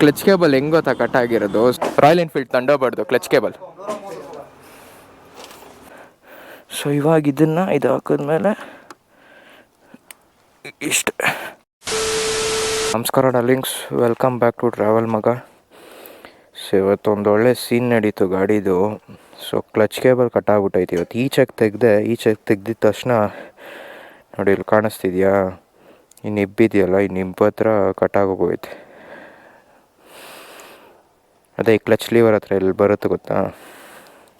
Clutch cable ಹೆಂಗೆ ಗೊತ್ತಾ cut ಆಗಿರೋದು, ರಾಯಲ್ ಎನ್ಫೀಲ್ಡ್ ಥಂಡರ್ಬರ್ಡ್ದು ಕ್ಲಚ್ ಕೇಬಲ್. ಸೊ ಇವಾಗ ಇದು ಹಾಕಿದ್ಮೇಲೆ ಇಷ್ಟು. ನಮಸ್ಕಾರ darlings, welcome back to travel ಮಗ. ಸೊ ಇವತ್ತೊಂದು ಒಳ್ಳೆ ಸೀನ್ ನಡೀತು ಗಾಡಿದು. ಸೊ ಕ್ಲಚ್ ಕೇಬಲ್ ಕಟ್ಟಾಗ್ಬಿಟ್ಟೈತಿ ಇವತ್ತು. ಈಚೆಗೆ ತೆಗ್ದಿದ್ದ ತಕ್ಷಣ ನೋಡಿ ಇಲ್ಲಿ ಕಾಣಿಸ್ತಿದ್ಯಾ, ಈ ನಿಬ್ಬಿದೆಯಲ್ಲ, ಈ ನಿಬ್ಬು ಹತ್ರ ಕಟ್ಟಾಗೋಗೋಯ್ತು. ಅದೇ ಈ ಕ್ಲಚ್ ಲೀವರ್ ಹತ್ರ ಎಲ್ಲಿ ಬರುತ್ತೆ ಗೊತ್ತಾ.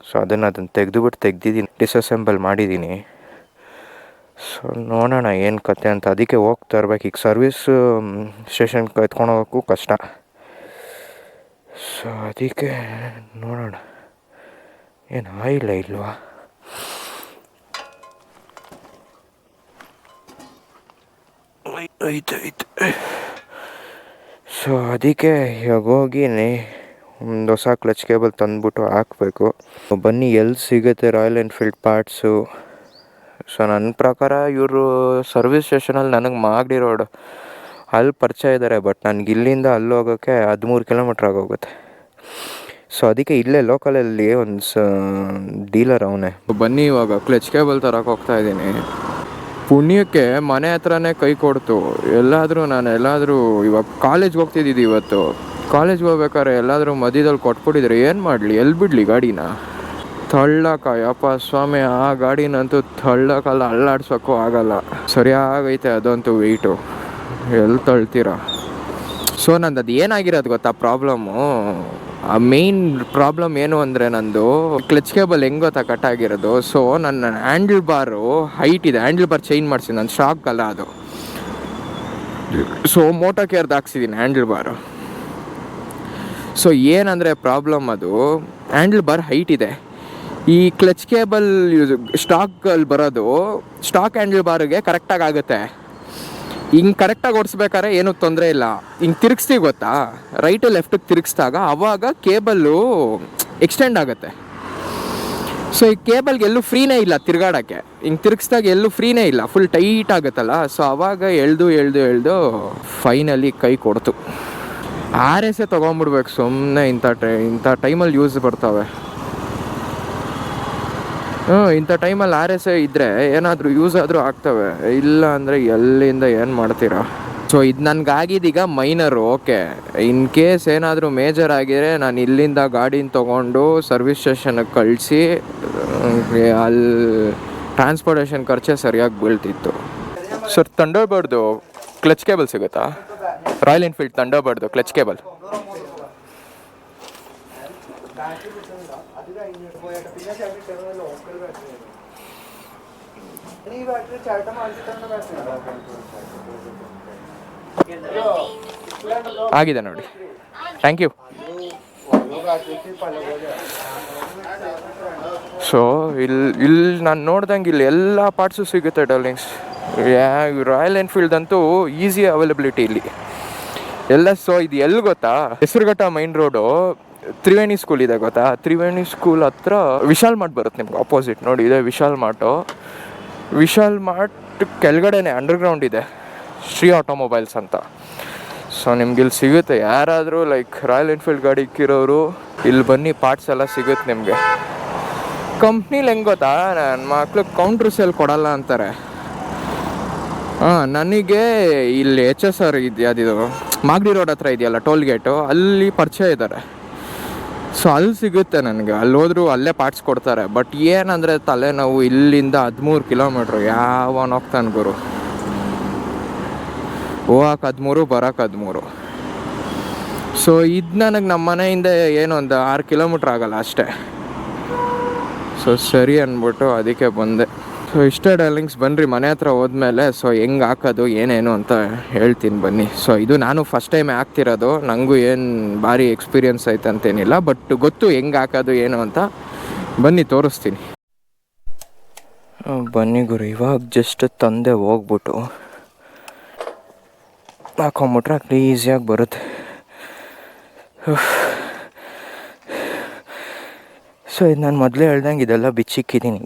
ಸೊ ಅದನ್ನು ತೆಗ್ದಿದ್ದೀನಿ, ಡಿಸಸೆಂಬಲ್ ಮಾಡಿದ್ದೀನಿ. ಸೊ ನೋಡೋಣ ಏನು ಕತೆ ಅಂತ. ಅದಕ್ಕೆ ಹೋಗ್ತಾ ಇರ್ಬೇಕು. ಈಗ ಸರ್ವಿಸ್ ಸ್ಟೇಷನ್ಗೆ ಎತ್ಕೊಂಡು ಹೋಗೋಕ್ಕೂ ಕಷ್ಟ. ಸೊ ಅದಕ್ಕೆ ನೋಡೋಣ, ಏನು ಆಯಿಲ್ಲ ಇಲ್ವಾ. ಐತೆ. ಸೊ ಅದಕ್ಕೆ ಇವಾಗ ಹೋಗಿ ಒಂದು ಹೊಸ ಕ್ಲಚ್ ಕೇಬಲ್ ತಂದುಬಿಟ್ಟು ಹಾಕಬೇಕು. ಬನ್ನಿ ಎಲ್ಲಿ ಸಿಗುತ್ತೆ ರಾಯಲ್ ಎನ್ಫೀಲ್ಡ್ ಪಾರ್ಟ್ಸು. ಸೊ ನನ್ನ ಪ್ರಕಾರ ಇವರು ಸರ್ವಿಸ್ ಸ್ಟೇಷನಲ್ಲಿ ನನಗೆ ಮಾಗಡಿ ರೋಡ್ ಅಲ್ಲಿ ಪರಿಚಯ ಇದ್ದಾರೆ. ಬಟ್ ನನಗೆ ಇಲ್ಲಿಂದ ಅಲ್ಲಿ ಹೋಗೋಕ್ಕೆ 13 ಕಿಲೋಮೀಟ್ರ್ ಆಗೋಗುತ್ತೆ. ಸೊ ಅದಕ್ಕೆ ಇಲ್ಲೇ ಲೋಕಲಲ್ಲಿ ಒಂದು ಡೀಲರ್ ಅವನೇ. ಬನ್ನಿ ಇವಾಗ ಕ್ಲಚ್ ಕೇಬಲ್ ತರಕ್ಕೆ ಹೋಗ್ತಾ ಇದ್ದೀನಿ. ಪುಣ್ಯಕ್ಕೆ ಮನೆ ಹತ್ರನೇ ಕೈ ಕೊಡ್ತು. ಎಲ್ಲಾದರೂ ಇವಾಗ ಕಾಲೇಜ್ಗೆ ಹೋಗ್ತಿದ್ದಿದ್ದು. ಇವತ್ತು ಕಾಲೇಜ್ಗೆ ಹೋಗ್ಬೇಕಾದ್ರೆ ಎಲ್ಲಾದರೂ ಮಧ್ಯದಲ್ಲಿ ಕೊಟ್ಬಿಟ್ಟಿದ್ರೆ ಏನು ಮಾಡಲಿ, ಎಲ್ಲಿ ಬಿಡಲಿ ಗಾಡಿನ. ತಳ್ಳಕ ಯಪ್ಪ ಸ್ವಾಮಿ, ಆ ಗಾಡಿನಂತೂ ತಳ್ಳಕಲ್ಲ, ಅಲ್ಲಾಡ್ಸೋಕ್ಕೂ ಆಗಲ್ಲ. ಸರಿಯಾಗೈತೆ ಅದಂತೂ ವೆಯ್ಟು, ಎಲ್ಲಿ ತಳ್ತೀರ. ಸೊ ನಂದು ಅದು ಏನಾಗಿರೋದು ಗೊತ್ತಾ ಪ್ರಾಬ್ಲಮ್ಮು. ಆ ಮೇಯ್ನ್ ಪ್ರಾಬ್ಲಮ್ ಏನು ಅಂದರೆ, ನಂದು ಕ್ಲಚ್ ಕೇಬಲ್ ಹೆಂಗೆ ಗೊತ್ತಾ ಕಟ್ ಆಗಿರೋದು. ಸೊ ನನ್ನ ಹ್ಯಾಂಡಲ್ ಬಾರು ಹೈಟ್ ಇದೆ, ಹ್ಯಾಂಡಲ್ ಬಾರ್ ಚೇಂಜ್ ಮಾಡಿಸಿ, ನನ್ನ ಶಾಕ್ ಅಲ್ಲ ಅದು. ಸೊ ಮೋಟೋ ಕೇರ್ದು ಹಾಕ್ಸಿದ್ದೀನಿ ಹ್ಯಾಂಡಲ್ ಬಾರು. ಸೊ ಏನಂದರೆ ಪ್ರಾಬ್ಲಮ್, ಅದು ಹ್ಯಾಂಡಲ್ ಬಾರ್ ಹೈಟ್ ಇದೆ. ಈ ಕ್ಲಚ್ ಕೇಬಲ್ ಸ್ಟಾಕಲ್ಲಿ ಬರೋದು ಸ್ಟಾಕ್ ಹ್ಯಾಂಡಲ್ ಬಾರಿಗೆ ಕರೆಕ್ಟಾಗಿ ಆಗುತ್ತೆ. ಹಿಂಗೆ ಕರೆಕ್ಟಾಗಿ ಓಡಿಸ್ಬೇಕಾದ್ರೆ ಏನೂ ತೊಂದರೆ ಇಲ್ಲ. ಹಿಂಗೆ ತಿರುಗಿಸ್ತೀವಿ ಗೊತ್ತಾ, ರೈಟು ಲೆಫ್ಟಿಗೆ ತಿರುಗಿಸಿದಾಗ ಆವಾಗ ಕೇಬಲ್ಲು ಎಕ್ಸ್ಟೆಂಡ್ ಆಗುತ್ತೆ. ಸೊ ಈ ಕೇಬಲ್ಗೆ ಎಲ್ಲೂ ಫ್ರೀನೇ ಇಲ್ಲ ತಿರುಗಾಡೋಕ್ಕೆ. ಹಿಂಗೆ ತಿರುಗಿಸ್ದಾಗ ಎಲ್ಲೂ ಫ್ರೀನೇ ಇಲ್ಲ, ಫುಲ್ ಟೈಟ್ ಆಗುತ್ತಲ್ಲ. ಸೊ ಆವಾಗ ಎಳ್ದು ಫೈನಲಿ ಕೈ ಕೊಡ್ತು. RS ತೊಗೊಂಬಿಡ್ಬೇಕು ಸುಮ್ಮನೆ. ಇಂಥ ಟೈಮಲ್ಲಿ ಯೂಸ್ ಬರ್ತವೆ. ಇಂಥ ಟೈಮಲ್ಲಿ RS ಇದ್ದರೆ ಏನಾದರೂ ಯೂಸ್ ಆದರೂ ಆಗ್ತವೆ. ಇಲ್ಲ ಅಂದರೆ ಎಲ್ಲಿಂದ ಏನು ಮಾಡ್ತೀರಾ. ಸೊ ಇದು ನನಗಾಗಿದ್ದೀಗ ಮೈನರು. ಓಕೆ, ಇನ್ ಕೇಸ್ ಏನಾದರೂ ಮೇಜರ್ ಆಗಿದ್ರೆ ನಾನು ಇಲ್ಲಿಂದ ಗಾಡಿನ ತೊಗೊಂಡು ಸರ್ವಿಸ್ ಸ್ಟೇಷನ್ಗೆ ಕಳಿಸಿ ಅಲ್ಲಿ ಟ್ರಾನ್ಸ್ಪೋರ್ಟೇಷನ್ ಖರ್ಚೆ ಸರಿಯಾಗಿ ಬೀಳ್ತಿತ್ತು. ಸರ್ ಥಂಡರ್ಬರ್ಡ್ದು ಕ್ಲಚ್ ಕೇಬಲ್ ಸಿಗುತ್ತಾ? ರಾಯಲ್ ಎನ್ಫೀಲ್ಡ್ ಥಂಡರ್ಬರ್ಡ್ದು ಕ್ಲಚ್ ಕೇಬಲ್. ಆಗಿದೆ ನೋಡಿ, ಥ್ಯಾಂಕ್ ಯು. ಸೊ ಇಲ್ಲಿ ನಾನು ನೋಡ್ದಂಗೆ ಇಲ್ಲಿ ಎಲ್ಲ ಪಾರ್ಟ್ಸು ಸಿಗುತ್ತೆ ಡಾರ್ಲಿಂಗ್ಸ್. ರಾಯಲ್ ಎನ್ಫೀಲ್ಡ್ ಅಂತೂ ಈಸಿ ಅವೈಲಬಿಲಿಟಿ ಇಲ್ಲಿ ಎಲ್ಲ. ಸೊ ಇದು ಎಲ್ಲಿ ಗೊತ್ತಾ, Hesaraghatta main road Triveni school ಇದೆ ಗೊತ್ತಾ. ತ್ರಿವೇಣಿ ಸ್ಕೂಲ್ ಹತ್ರ ವಿಶಾಲ್ ಮಾರ್ಟ್ ಬರುತ್ತೆ ನಿಮ್ಗೆ ಆಪೋಸಿಟ್. ನೋಡಿ ಇದೆ ವಿಶಾಲ್ ಮಾರ್ಟು. ವಿಶಾಲ್ ಮಾರ್ಟ್ ಕೆಳಗಡೆನೆ ಅಂಡರ್ಗ್ರೌಂಡ್ ಇದೆ ಶ್ರೀ ಆಟೋಮೊಬೈಲ್ಸ್ ಅಂತ. ಸೊ ನಿಮ್ಗೆ ಇಲ್ಲಿ ಸಿಗುತ್ತೆ. ಯಾರಾದರೂ ಲೈಕ್ ರಾಯಲ್ ಎನ್ಫೀಲ್ಡ್ ಗಾಡಿ ಇಕ್ಕಿರೋರು ಇಲ್ಲಿ ಬನ್ನಿ, ಪಾರ್ಟ್ಸ್ ಎಲ್ಲ ಸಿಗುತ್ತೆ ನಿಮಗೆ. ಕಂಪ್ನಿಲಿ ಹೆಂಗೆ ಗೊತ್ತಾ, ನನ್ನ ಮಕ್ಳು ಕೌಂಟ್ರ್ ಸೇಲ್ ಕೊಡಲ್ಲ ಅಂತಾರೆ. ನನಗೆ ಇಲ್ಲಿ HSR ಇದು ಮಾಗಡಿ ರೋಡ್ ಹತ್ರ ಇದೆಯಲ್ಲ ಟೋಲ್ ಗೇಟು, ಅಲ್ಲಿ ಪರಿಚಯ ಇದ್ದಾರೆ. ಸೊ ಅಲ್ಲಿ ಸಿಗುತ್ತೆ ನನಗೆ. ಅಲ್ಲಿ ಹೋದ್ರು ಅಲ್ಲೇ ಪಾರ್ಟ್ಸ್ ಕೊಡ್ತಾರೆ. ಬಟ್ ಏನಂದರೆ ತಲೆನೋವು, ಇಲ್ಲಿಂದ 13 ಕಿಲೋಮೀಟ್ರು ಯಾವನ್ ಹೋಗ್ತಾನೆ ಗುರು. ಹೋಗಕ್ಕೆ 13, ಬರೋಕ್ಕೆ 13. ಸೊ ಇದು ನನಗೆ ನಮ್ಮ ಮನೆಯಿಂದ ಏನು ಒಂದು 6 ಕಿಲೋಮೀಟ್ರ್ ಆಗಲ್ಲ ಅಷ್ಟೇ. ಸೊ ಸರಿ ಅಂದ್ಬಿಟ್ಟು ಅದಕ್ಕೆ ಬಂದೆ. ಸೊ ಇಷ್ಟೇ ಡಾರ್ಲಿಂಗ್ಸ್, ಬನ್ನಿರಿ ಮನೆ ಹತ್ರ ಹೋದ್ಮೇಲೆ ಸೊ ಹೆಂಗೆ ಹಾಕೋದು ಏನೇನು ಅಂತ ಹೇಳ್ತೀನಿ ಬನ್ನಿ. ಸೊ ಇದು ನಾನು ಫಸ್ಟ್ ಟೈಮ್ ಹಾಕ್ತಿರೋದು. ನನಗೂ ಏನು ಭಾರಿ ಎಕ್ಸ್ಪೀರಿಯನ್ಸ್ ಐತೆ ಅಂತೇನಿಲ್ಲ, ಬಟ್ ಗೊತ್ತು ಹೆಂಗೆ ಹಾಕೋದು ಏನು ಅಂತ. ಬನ್ನಿ ತೋರಿಸ್ತೀನಿ. ಬನ್ನಿ ಗುರು, ಇವಾಗ ಜಸ್ಟ್ ತಂದೆ ಹೋಗ್ಬಿಟ್ಟು ಹಾಕೊಂಬಿಟ್ರೆ ಈಸಿಯಾಗಿ ಬರುತ್ತೆ. ಸೊ ಇದು ನಾನು ಮೊದಲೇ ಹೇಳ್ದಂಗೆ ಇದೆಲ್ಲ ಬಿಚ್ಚಿಕ್ಕಿದ್ದೀನಿ.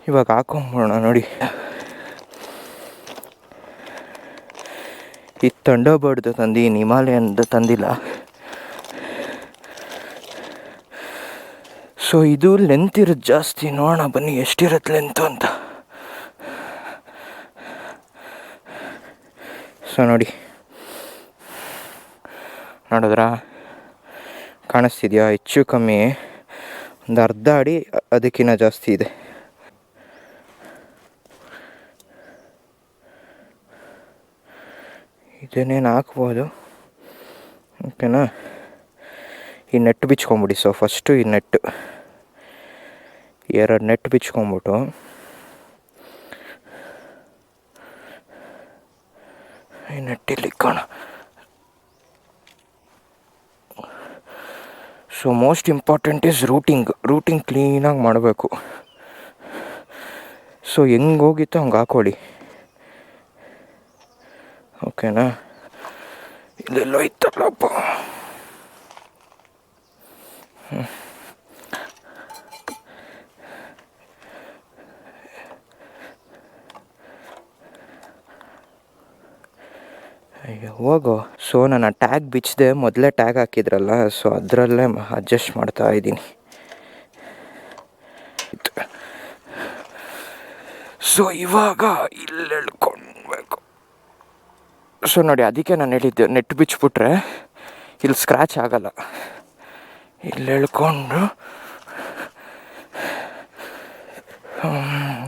ಇವಾಗ ಹಾಕೊಂಬಿಡೋಣ. ನೋಡಿ ಈ ಥಂಡರ್ಬರ್ಡ್ದು ತಂದೀನಿ, ಹಿಮಾಲಯನ್ದು ತಂದಿಲ್ಲ. ಸೊ ಇದು ಲೆಂತ್ ಇರುತ್ತೆ ಜಾಸ್ತಿ. ನೋಡೋಣ ಬನ್ನಿ ಎಷ್ಟಿರುತ್ತೆ ಲೆಂತು ಅಂತ. ಸೊ ನೋಡಿದ್ರಾ, ಕಾಣಿಸ್ತಿದೆಯಾ? ಹೆಚ್ಚು ಕಮ್ಮಿ ಒಂದು ಅರ್ಧ ಅಡಿ ಅದಕ್ಕಿಂತ ಜಾಸ್ತಿ ಇದೆ. ಇದನ್ನೇನು ಹಾಕ್ಬೋದು, ಓಕೆನಾ? ಈ ನೆಟ್ ಬಿಚ್ಕೊಂಬಿಡಿ. ಸೊ ಫಸ್ಟು ಈ ನೆಟ್ಟು 2 ನೆಟ್ ಬಿಚ್ಕೊಂಬಿಟ್ಟು ಈ ನೆಟ್ಟಿಲ್ಲಿ ಕಾಣ. So most important is routing ಕ್ಲೀನಾಗಿ ಮಾಡಬೇಕು. ಸೊ ಹೆಂಗೆ ಹೋಗಿತ್ತು ಹಂಗೆ ಹಾಕ್ಕೊಳ್ಳಿ, ಓಕೆನಾ? ಇದೆಲ್ಲೋ ಇತ್ತಲ್ಲಪ್ಪ. ಅಯ್ಯೋ ಹೋಗೋ. ಸೊ ನಾನು ಟ್ಯಾಗ್ ಬಿಚ್ಚಿದೆ, ಮೊದಲೇ ಟ್ಯಾಗ್ ಹಾಕಿದ್ರಲ್ಲ, ಸೊ ಅದರಲ್ಲೇ ಅಡ್ಜಸ್ಟ್ ಮಾಡ್ತಾ ಇದ್ದೀನಿ. ಸೊ ಇವಾಗ ಇಲ್ಲಿ ಎಳ್ಕೊಳ್ಬೇಕು. ಸೊ ನೋಡಿ, ಅದಕ್ಕೆ ನಾನು ಹೇಳಿದ್ದೆ ನೆಟ್ ಬಿಚ್ಚಿಬಿಟ್ರೆ ಇಲ್ಲಿ ಸ್ಕ್ರ್ಯಾಚ್ ಆಗಲ್ಲ. ಇಲ್ಲಿ ಎಳ್ಕೊಂಡು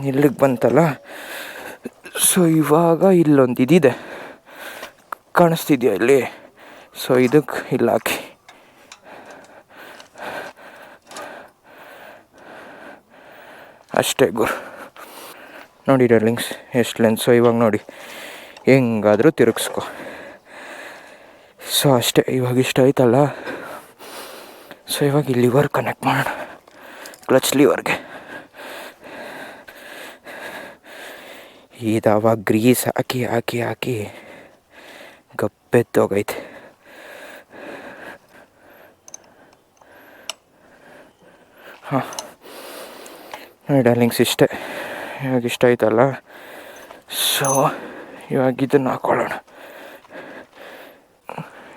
ಇಲ್ಲಿಗೆ ಬಂತಲ್ಲ. ಸೊ ಇವಾಗ ಇಲ್ಲೊಂದು ಇದಿದೆ, ಕಾಣಿಸ್ತಿದೆಯಾ ಇಲ್ಲಿ? ಸೊ ಇದಕ್ಕೆ ಇಲ್ಲಿ ಹಾಕಿ ಅಷ್ಟೇ ಗುರು. ನೋಡಿ ಡಾರ್ಲಿಂಗ್ಸ್, ಎಷ್ಟು ಲೆನ್ಸ್. ಸೊ ಇವಾಗ ನೋಡಿ, ಹೆಂಗಾದರೂ ತಿರುಗಿಸ್ಕೊ. ಸೊ ಅಷ್ಟೇ, ಇವಾಗ ಇಷ್ಟ ಆಯ್ತಲ್ಲ. ಸೊ ಇವಾಗ ಈ ಲಿವರ್ ಕನೆಕ್ಟ್ ಮಾಡೋಣ, ಕ್ಲಚ್ ಲಿವರ್ಗೆ. ಇದಾವಾಗ ಗ್ರೀಸ್ ಹಾಕಿ ಗಪ್ಪೆತ್ತೋಗೈತೆ. ಹಾಂ ನೋಡಿ ಡಾರ್ಲಿಂಗ್ಸ್, ಇಷ್ಟೇ. ಇವಾಗ ಇಷ್ಟ ಆಯ್ತಲ್ಲ. ಸೊ ಇವಾಗ ಇದನ್ನು ಹಾಕ್ಕೊಳ್ಳೋಣ.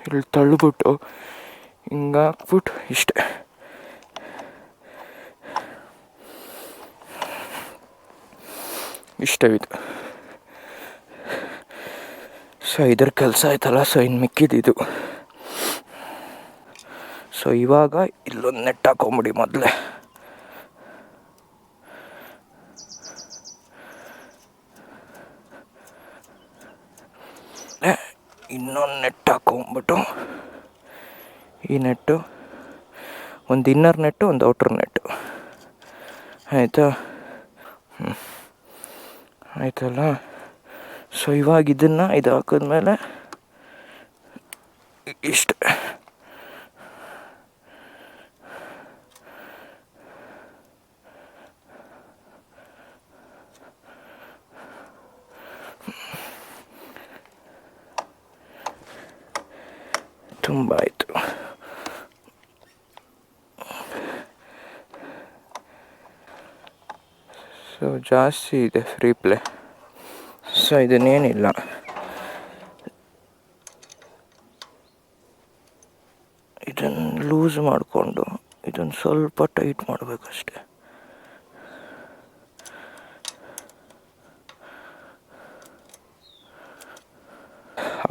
ಇಲ್ಲಿ ತಳ್ಳಿಬಿಟ್ಟು ಹಿಂಗೆ ಹಾಕ್ಬಿಟ್ಟು ಇಷ್ಟೇ. ಇಷ್ಟವಿದು. ಸೊ ಇದ್ರ ಕೆಲಸ ಆಯ್ತಲ್ಲ. ಸೊ ಇನ್ನು ಮಿಕ್ಕಿದ್ದು. ಸೊ ಇವಾಗ ಇಲ್ಲೊಂದು ನೆಟ್ ಹಾಕೊಂಬಿಡಿ ಮೊದಲೇ. ಇನ್ನೊಂದು ನೆಟ್ ಹಾಕೊಂಬಿಟ್ಟು, ಈ ನೆಟ್ಟು ಒಂದು ಇನ್ನರ್ ನೆಟ್ಟು, ಒಂದು ಔಟ್ರ್ ನೆಟ್ಟು, ಆಯಿತಾ? ಆಯ್ತಲ್ಲ. ಸೊ ಇವಾಗ ಇದನ್ನು ಇದು ಹಾಕಿದ್ಮೇಲೆ ಇಷ್ಟು. ತುಂಬ ಆಯಿತು. ಸೊ ಜಾಸ್ತಿ ಇದೆ ಫ್ರೀ ಪ್ಲೇ. ಸೊ ಇದನ್ನೇನಿಲ್ಲ, ಇದನ್ನು ಲೂಸ್ ಮಾಡಿಕೊಂಡು ಇದನ್ನು ಸ್ವಲ್ಪ ಟೈಟ್ ಮಾಡಬೇಕಷ್ಟೆ.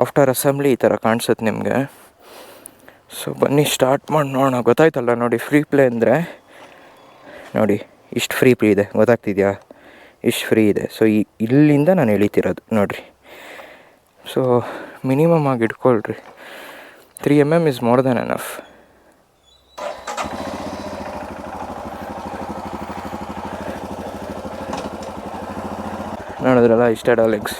ಆಫ್ಟರ್ ಅಸೆಂಬ್ಲಿ ಈ ಥರ ಕಾಣಿಸುತ್ತೆ ನಿಮಗೆ. ಸೊ ಬನ್ನಿ ಸ್ಟಾರ್ಟ್ ಮಾಡಿ ನೋಡೋಣ. ಗೊತ್ತಾಯ್ತಲ್ಲ ನೋಡಿ, ಫ್ರೀ ಪ್ಲೇ ಅಂದರೆ ನೋಡಿ ಇಷ್ಟು ಫ್ರೀ ಪ್ಲೇ ಇದೆ, ಗೊತ್ತಾಗ್ತಿದೆಯಾ? ಇಷ್ಟು ಫ್ರೀ ಇದೆ. ಸೊ ಇಲ್ಲಿಂದ ನಾನು ಎಳಿತಿರೋದು ನೋಡಿರಿ. ಸೊ ಮಿನಿಮಮ್ ಆಗಿ ಇಟ್ಕೊಳ್ರಿ. 3 mm is more than enough. ನೋಡಿದ್ರಲ್ಲ, ಇಷ್ಟ ಡಾರ್ಲಿಂಗ್ಸ್.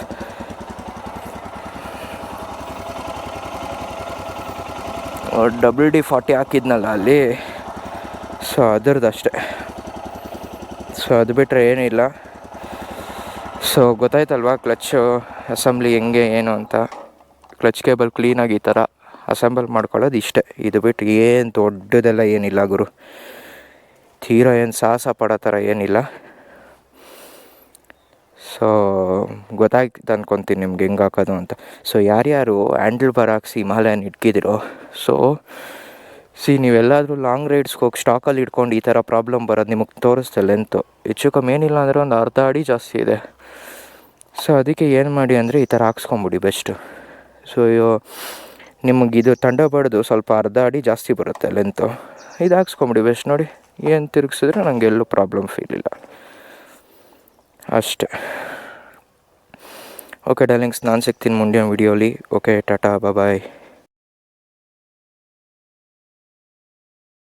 WD-40 ಹಾಕಿದ್ನಲ್ಲ ಅಲ್ಲಿ, ಸೊ ಅದರದ್ದು ಅಷ್ಟೇ. ಸೊ ಅದು ಬಿಟ್ಟರೆ ಏನೂ ಇಲ್ಲ. ಸೊ ಗೊತ್ತಾಯ್ತಲ್ವಾ ಕ್ಲಚ್ಚು ಅಸೆಂಬ್ಲಿ ಹೆಂಗೆ ಏನು ಅಂತ. ಕ್ಲಚ್ ಕೇಬಲ್ ಕ್ಲೀನಾಗಿ ಈ ಥರ ಅಸೆಂಬಲ್ ಮಾಡ್ಕೊಳ್ಳೋದು ಇಷ್ಟೇ. ಇದು ಬಿಟ್ಟು ಏನು ದೊಡ್ಡದೆಲ್ಲ ಏನಿಲ್ಲ ಗುರು. ತೀರಾ ಏನು ಸಾಹಸ ಪಡೋ ಥರ ಏನಿಲ್ಲ. ಸೊ ಗೊತ್ತಾಯ್ತು ಅನ್ಕೊತೀನಿ ನಿಮ್ಗೆ ಹೆಂಗೆ ಹಾಕೋದು ಅಂತ. ಸೊ ಯಾರ್ಯಾರು ಹ್ಯಾಂಡಲ್ ಬಾರ್ ಹಾಕ್ಸಿ ಹಿಮಾಲಯನ್ ಇಟ್ಕಿದಿರೋ, ಸೊ ನೀವೆಲ್ಲಾದರೂ ಲಾಂಗ್ ರೈಡ್ಸ್ಗೆ ಹೋಗಿ ಸ್ಟಾಕಲ್ಲಿ ಇಟ್ಕೊಂಡು ಈ ಥರ ಪ್ರಾಬ್ಲಮ್ ಬರೋದು ನಿಮಗೆ ತೋರಿಸ್ತೆ ಲೆಂತು. ಹೆಚ್ಚು ಕಮ್ಮಿ ಏನಿಲ್ಲ ಅಂದರೆ ಒಂದು ಅರ್ಧ ಅಡಿ ಜಾಸ್ತಿ ಇದೆ. ಸೊ ಅದಕ್ಕೆ ಏನು ಮಾಡಿ ಅಂದರೆ ಈ ಥರ ಹಾಕ್ಸ್ಕೊಂಬಿಡಿ ಬೆಸ್ಟು. ಸೊ ನಿಮಗಿದು ಥಂಡರ್ಬರ್ಡ್ದು ಸ್ವಲ್ಪ ಅರ್ಧ ಅಡಿ ಜಾಸ್ತಿ ಬರುತ್ತೆ ಲೆಂತು. ಇದು ಹಾಕ್ಸ್ಕೊಂಬಿಡಿ ಬೆಸ್ಟ್. ನೋಡಿ ಏನು ತಿರುಗಿಸಿದ್ರೆ ನನಗೆ ಎಲ್ಲೂ ಪ್ರಾಬ್ಲಮ್ ಫೀಲ್ ಇಲ್ಲ ಅಷ್ಟೆ. ಓಕೆ ಡಾರ್ಲಿಂಗ್ಸ್, ನಾನು ಸಿಗ್ತೀನಿ ಮುಂದಿನ ವೀಡಿಯೋಲಿ. ಓಕೆ, ಟಾಟಾ, ಬಾಯ್.